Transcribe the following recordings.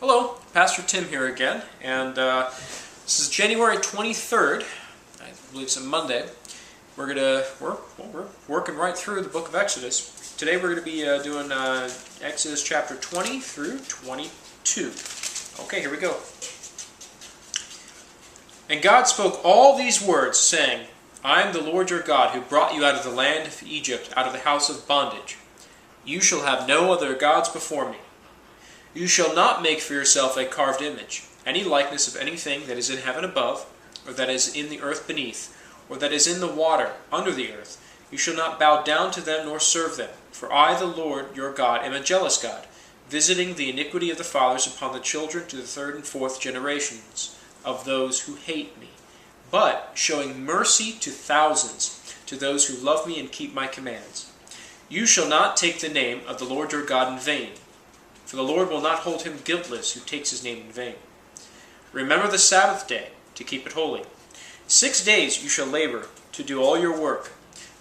Hello, Pastor Tim here again, and this is January 23rd. I believe it's a Monday. We're working right through the book of Exodus. Today we're going to be doing Exodus chapter 20 through 22. Okay, here we go. And God spoke all these words, saying, I am the Lord your God, who brought you out of the land of Egypt, out of the house of bondage. You shall have no other gods before me. You shall not make for yourself a carved image, any likeness of anything that is in heaven above, or that is in the earth beneath, or that is in the water under the earth. You shall not bow down to them nor serve them. For I, the Lord your God, am a jealous God, visiting the iniquity of the fathers upon the children to the third and fourth generations of those who hate me, but showing mercy to thousands, to those who love me and keep my commands. You shall not take the name of the Lord your God in vain, for the Lord will not hold him guiltless who takes his name in vain. Remember the Sabbath day, to keep it holy. 6 days you shall labor to do all your work,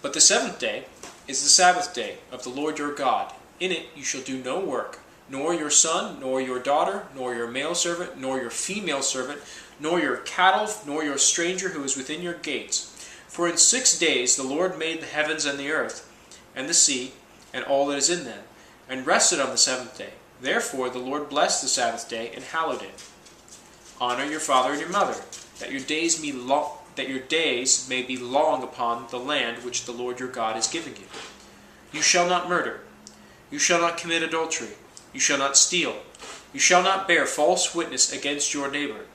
but the seventh day is the Sabbath day of the Lord your God. In it you shall do no work, nor your son, nor your daughter, nor your male servant, nor your female servant, nor your cattle, nor your stranger who is within your gates. For in 6 days the Lord made the heavens and the earth, and the sea, and all that is in them, and rested on the seventh day. Therefore the Lord blessed the Sabbath day and hallowed it. Honor your father and your mother, that your days may be long upon the land which the Lord your God is giving you. You shall not murder. You shall not commit adultery. You shall not steal. You shall not bear false witness against your neighbor.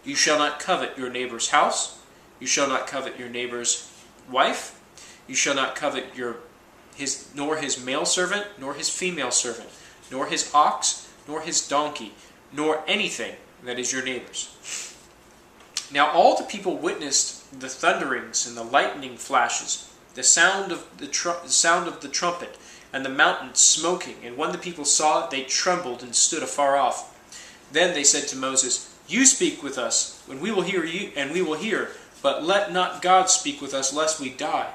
You shall not covet your neighbor's house. You shall not covet your neighbor's wife. You shall not covet nor his male servant, nor his female servant, nor his ox, nor his donkey, nor anything that is your neighbor's. Now all the people witnessed the thunderings and the lightning flashes, the sound of the trumpet, and the mountain smoking. And when the people saw it, they trembled and stood afar off. Then they said to Moses, You speak with us, and we will hear you, and we will hear. But let not God speak with us, lest we die.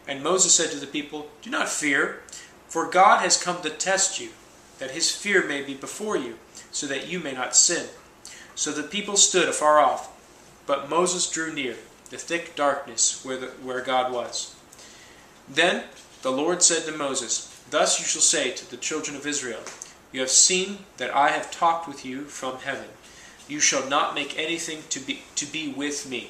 And Moses said to the people, Do not fear, for God has come to test you, that his fear may be before you, so that you may not sin. So the people stood afar off, but Moses drew near, the thick darkness where God was. Then the Lord said to Moses, Thus you shall say to the children of Israel, You have seen that I have talked with you from heaven. You shall not make anything to be with me.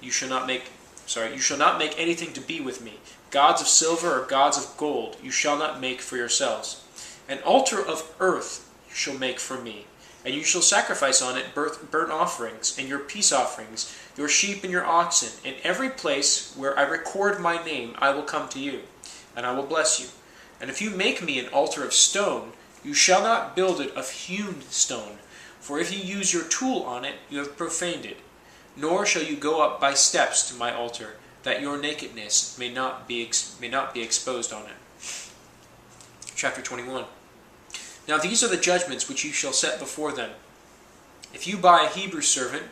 You shall not make anything to be with me. Gods of silver or gods of gold you shall not make for yourselves. An altar of earth you shall make for me, and you shall sacrifice on it burnt offerings, and your peace offerings, your sheep and your oxen. In every place where I record my name I will come to you, and I will bless you. And if you make me an altar of stone, you shall not build it of hewn stone, for if you use your tool on it, you have profaned it. Nor shall you go up by steps to my altar, that your nakedness may not be exposed on it. Chapter 21. Now these are the judgments which you shall set before them. If you buy a Hebrew servant,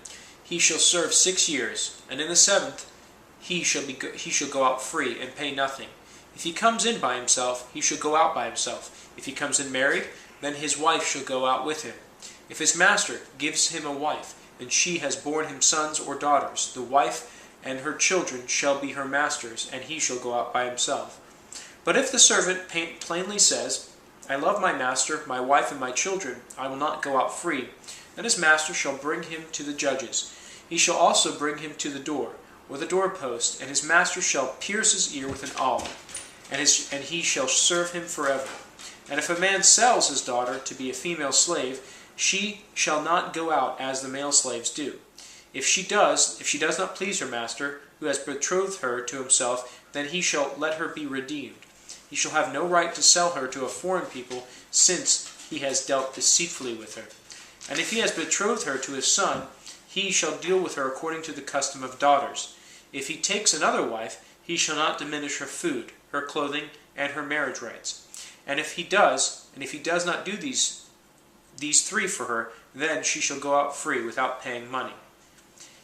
he shall serve 6 years, and in the seventh he shall go out free and pay nothing. If he comes in by himself, he shall go out by himself. If he comes in married, then his wife shall go out with him. If his master gives him a wife, and she has borne him sons or daughters, the wife and her children shall be her master's, and he shall go out by himself. But if the servant plainly says, I love my master, my wife, and my children, I will not go out free, then his master shall bring him to the judges. He shall also bring him to the door, or the doorpost, and his master shall pierce his ear with an awl, and he shall serve him forever. And if a man sells his daughter to be a female slave, she shall not go out as the male slaves do. If she does not please her master, who has betrothed her to himself, then he shall let her be redeemed. He shall have no right to sell her to a foreign people, since he has dealt deceitfully with her. And if he has betrothed her to his son, he shall deal with her according to the custom of daughters. If he takes another wife, he shall not diminish her food, her clothing, and her marriage rights. And if he does not do these three for her, then she shall go out free without paying money.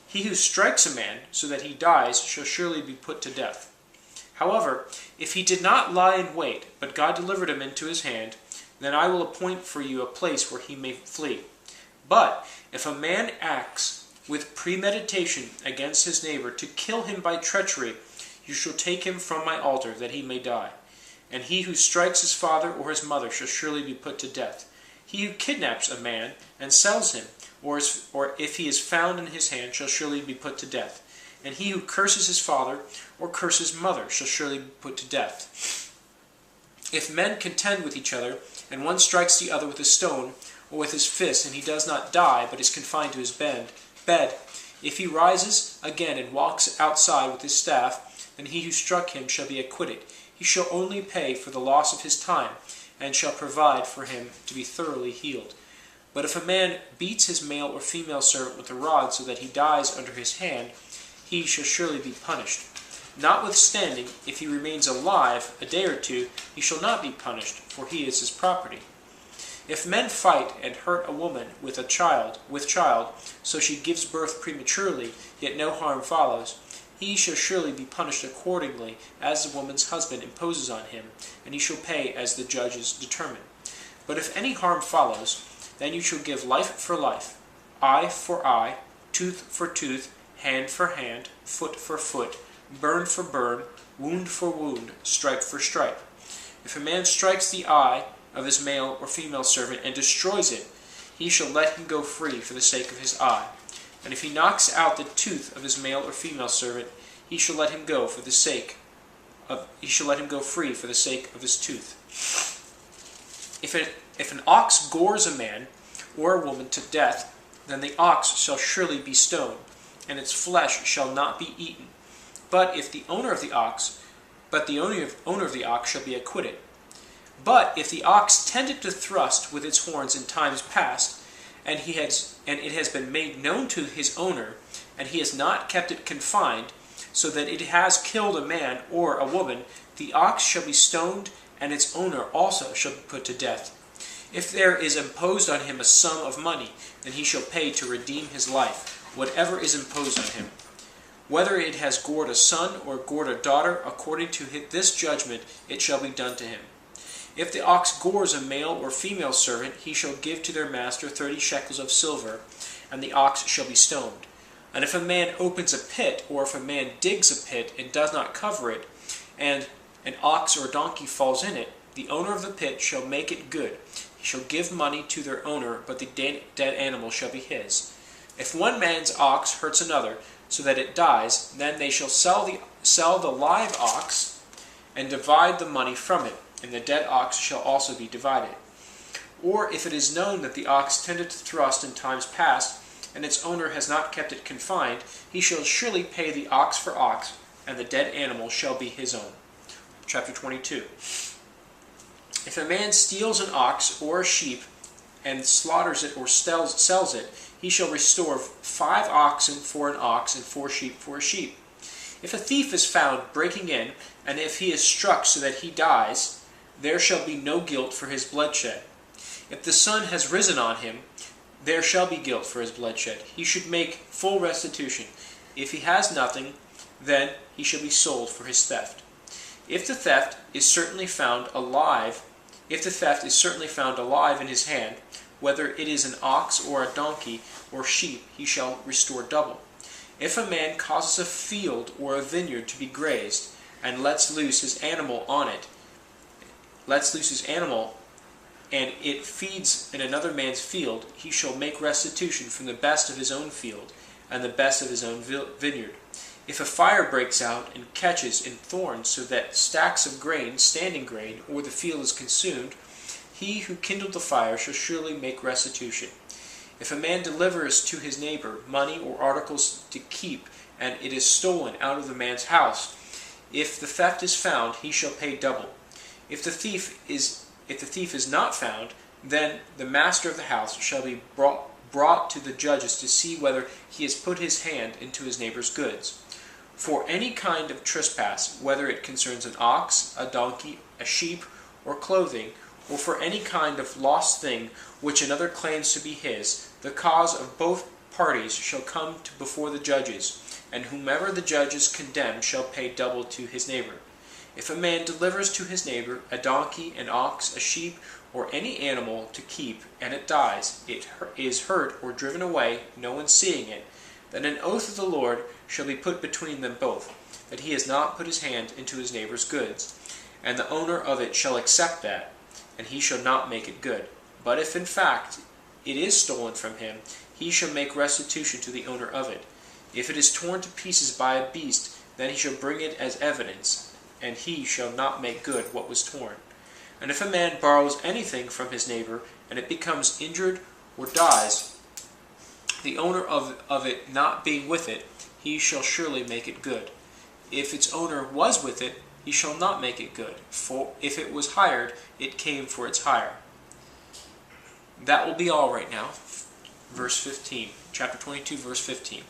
He who strikes a man so that he dies shall surely be put to death. However, if he did not lie in wait, but God delivered him into his hand, then I will appoint for you a place where he may flee. But if a man acts with premeditation against his neighbor to kill him by treachery, you shall take him from my altar, that he may die. And he who strikes his father or his mother shall surely be put to death. He who kidnaps a man and sells him, or if he is found in his hand, shall surely be put to death. And he who curses his father or curses mother shall surely be put to death. If men contend with each other, and one strikes the other with a stone or with his fist, and he does not die, but is confined to his bed, if he rises again and walks outside with his staff, then he who struck him shall be acquitted. He shall only pay for the loss of his time, and shall provide for him to be thoroughly healed. But if a man beats his male or female servant with a rod so that he dies under his hand, he shall surely be punished. Notwithstanding, if he remains alive a day or two, he shall not be punished, for he is his property. If men fight and hurt a woman with child, so she gives birth prematurely, yet no harm follows, he shall surely be punished accordingly as the woman's husband imposes on him, and he shall pay as the judges determine. But if any harm follows, then you shall give life for life, eye for eye, tooth for tooth, hand for hand, foot for foot, burn for burn, wound for wound, stripe for stripe. If a man strikes the eye of his male or female servant and destroys it, he shall let him go free for the sake of his eye. And if he knocks out the tooth of his male or female servant, he shall let him go free for the sake of his tooth. If an ox gores a man or a woman to death, then the ox shall surely be stoned, and its flesh shall not be eaten. But the owner of the ox shall be acquitted. But if the ox tended to thrust with its horns in times past, and it has been made known to his owner, and he has not kept it confined, so that it has killed a man or a woman, the ox shall be stoned, and its owner also shall be put to death. If there is imposed on him a sum of money, then he shall pay to redeem his life, whatever is imposed on him. Whether it has gored a son or gored a daughter, according to this judgment it shall be done to him. If the ox gores a male or female servant, he shall give to their master 30 shekels of silver, and the ox shall be stoned. And if a man opens a pit, or if a man digs a pit and does not cover it, and an ox or a donkey falls in it, the owner of the pit shall make it good. He shall give money to their owner, but the dead animal shall be his. If one man's ox hurts another, so that it dies, then they shall sell the live ox, and divide the money from it, and the dead ox shall also be divided. Or if it is known that the ox tended to thrust in times past, and its owner has not kept it confined, he shall surely pay the ox for ox, and the dead animal shall be his own. Chapter 22. If a man steals an ox or a sheep, and slaughters it or sells it, he shall restore 5 oxen for an ox, and 4 sheep for a sheep. If a thief is found breaking in, and if he is struck so that he dies, there shall be no guilt for his bloodshed. If the sun has risen on him, there shall be guilt for his bloodshed. He should make full restitution. If he has nothing, then he shall be sold for his theft. If the theft is certainly found alive in his hand, whether it is an ox or a donkey or sheep, he shall restore double. If a man causes a field or a vineyard to be grazed, and lets loose his animal, and it feeds in another man's field, he shall make restitution from the best of his own field, and the best of his own vineyard. If a fire breaks out and catches in thorns, so that stacks of grain, standing grain, or the field is consumed, he who kindled the fire shall surely make restitution. If a man delivers to his neighbor money or articles to keep, and it is stolen out of the man's house, if the theft is found, he shall pay double. If the thief is not found, then the master of the house shall be brought to the judges to see whether he has put his hand into his neighbor's goods. For any kind of trespass, whether it concerns an ox, a donkey, a sheep, or clothing, or for any kind of lost thing which another claims to be his, the cause of both parties shall come before the judges, and whomever the judges condemn shall pay double to his neighbor. If a man delivers to his neighbor a donkey, an ox, a sheep, or any animal to keep, and it dies, it is hurt or driven away, no one seeing it, then an oath of the Lord shall be put between them both, that he has not put his hand into his neighbor's goods. And the owner of it shall accept that, and he shall not make it good. But if in fact it is stolen from him, he shall make restitution to the owner of it. If it is torn to pieces by a beast, then he shall bring it as evidence, and he shall not make good what was torn. And if a man borrows anything from his neighbor, and it becomes injured or dies, the owner of it not being with it, he shall surely make it good. If its owner was with it, he shall not make it good, for if it was hired, it came for its hire. That will be all right now. Verse 15, chapter 22, verse 15.